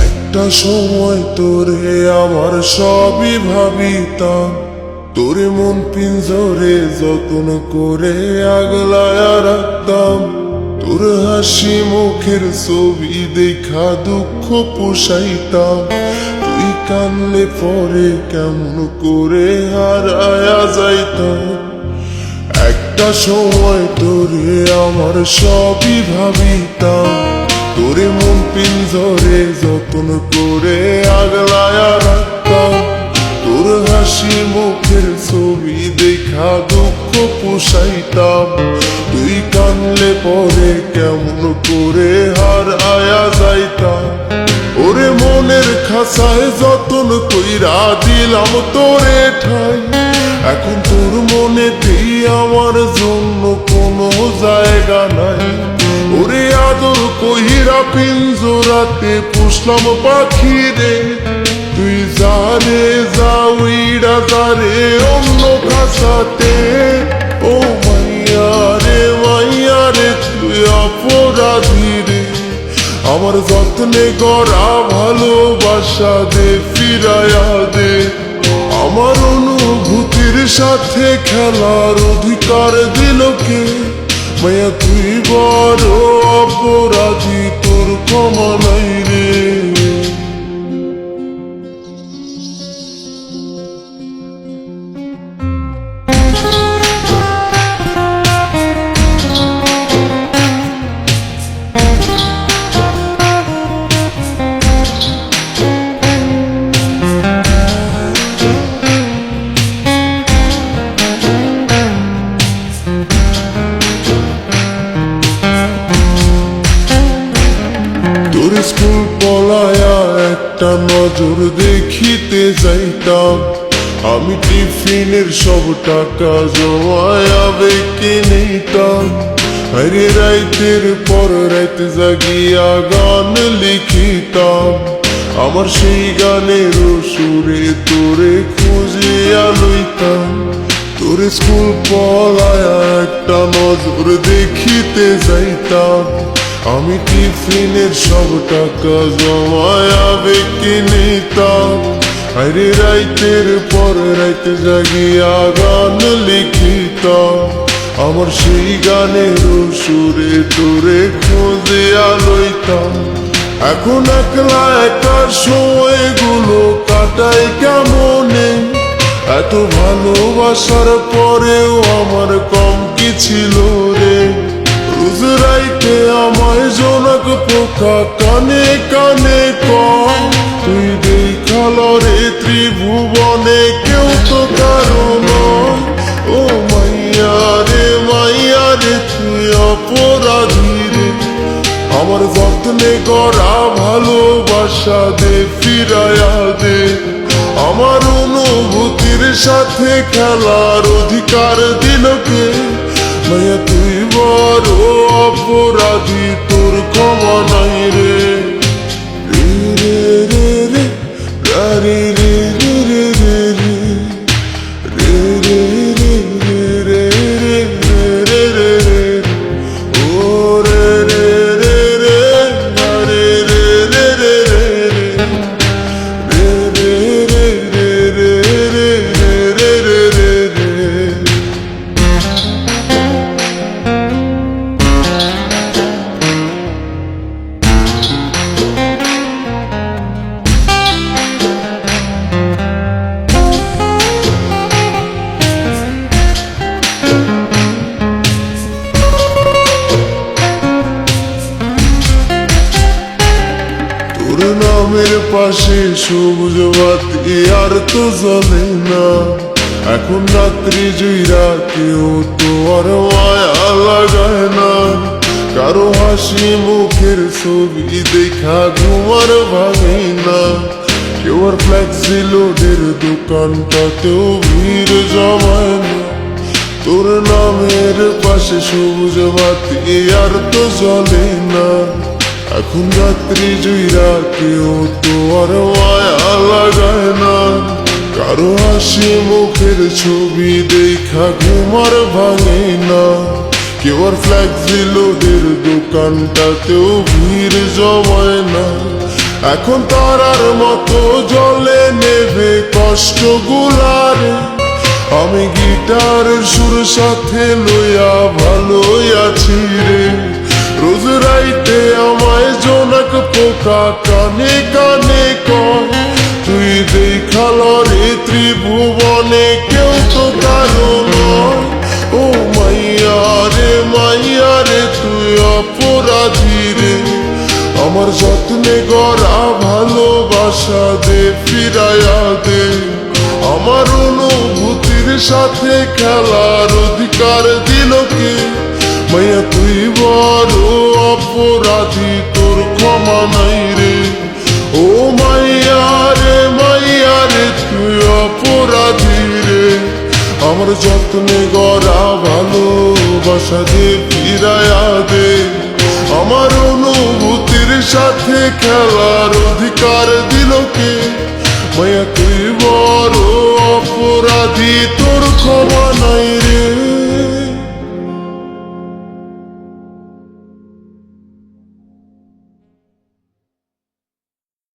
একটা সময় তোরে আমার সবই ভাবিতাম, তোরে মন পিঞ্জরে যত্ন করে আগলায়া রাখতাম। তোর হাসি মুখের ছবি দেখা দুঃখ পোষাইতাম। তুই কানলে পরে কেমন করে হারায়া যাইতাম। একটা সময় তোরে আমার সবই ভাবিতাম, তোরে মন পিঞ্জরে যত্ন করে আগলায়া রাখতাম। তোর হাসি মুখের ছবি দেখা দুঃখ পোষাইতাম। তুই কানলে পরে কেমন করে হারায়া যাইতাম। ওরে মনের খাসায় যতন কইরা দিলাম তোরে ঠাই, এখন তোর মনেতেই আমার জন্য কোনো জায়গা নাই। ওরে আদর কইরা পিঞ্জরাতে পুষলাম পাখি রে, তুই জানে যা উইড়া যারে অন্য খাসাতে। ও মাইয়া রে তুই অপরাধী রে, আমার যত্নে গড়া ভালোবাসা দে ফিরায়া দে। আমার অনুভূতির সাথে খেলার অধিকার দিল কে? মায়া তুই বড় অপরাধী, তোর ক্ষমা নাই রে। তোর স্কুল পলায়া একটা নজর দেখিতে যাইতাম, আমি টিফিনের সব টাকা জমায়া বেঁকে নিতাম। আরে রাইতের পর রাইত জাগিয়া গান লিখিতাম, আমার সেই গানের সুরে তোরে খুঁজিয়া লইতাম। তোর স্কুল পলায়া একটা নজর দেখিতে যাইতাম, আমি টিফিনের সব টাকা জমায়া বেঁকে নিতাম। আরে রাইতের পর রাইত জাগিয়া গান লিখিতাম, আমার সেই গানের সুরে তোরে খুঁজিয়া লইতাম। এখন একলা একার সময়গুলো কাটাই কেমনে, এত ভালোবাসার পরেও আমার কম কি ছিল রে। রোজ রাইতে আমায় জনক পোকা কানে কানে কয়, তুই দেখাল রে ত্রিভুবনে কেউ তো কারণ। ও মাইয়া রে তুই অপরাধী রে, আমার যত্নে গড়া ভালোবাসা দে ফিরায়া দে। আমার অনুভূতির সাথে খেলার অধিকার দিল কে? মায়া তুই বড় অপরাধী, তোর ক্ষমা নাই রে। রে রে রে রে রে রে রে রে রে রে রে রে রে রে রে। ও রে রে রে রে রে রে রে রে তোর নামের পাশে সবুজ বাতি আর তো জ্বলে না, এখন রাত্রি জুইরা কেউ তো আর মায়া লাগায় না। কারো হাসি মুখের ছবি দেখা ঘুমার ভাঙে না, কেউ আর ফ্লেক্সি লোডের দোকানটাতেও ভিড় জমায় না। তোর নামের পাশে সবুজ বাতি আর তো জ্বলে না, এখন রাত্রি জুইরা কেউ তো আর মায়া লাগায় না। কারো হাসি মুখের ছবি দেখা ঘুমার ভাঙে না, কেউ আর ফ্ল্যাক্সিলোডের দোকানটাতেও ভিড় জমায় না। এখন তারার মতো জলে নেবে কষ্টগুলারে। আমি গিটারের সুর সাথে লইয়া ভালোই আছি রে। রোজ রাইতে আমায় জোনাক পোকা কানে কানে কয়, তুই দেখাল রে ত্রিভুবনে কেউ তো কারো নয়। ও মাইয়া রে তুই অপরাধী রে। আমার যত্নে গড়া ভালোবাসা দে ফিরাইয়া দে। আমার অনুভূতির সাথে খেলার অধিকার দিল কে? মাইয়া তুই বড় অপরাধী, তোর ক্ষমা নাই রে। ও মাইয়া রে তুই অপরাধী রে। আমার যত্নে গড়া ভালোবাসা দে ফিরাইয়া দে। আমার অনুভূতির সাথে খেলার অধিকার দিল কে? মাইয়া তুই বড় অপরাধী, তোর ক্ষমা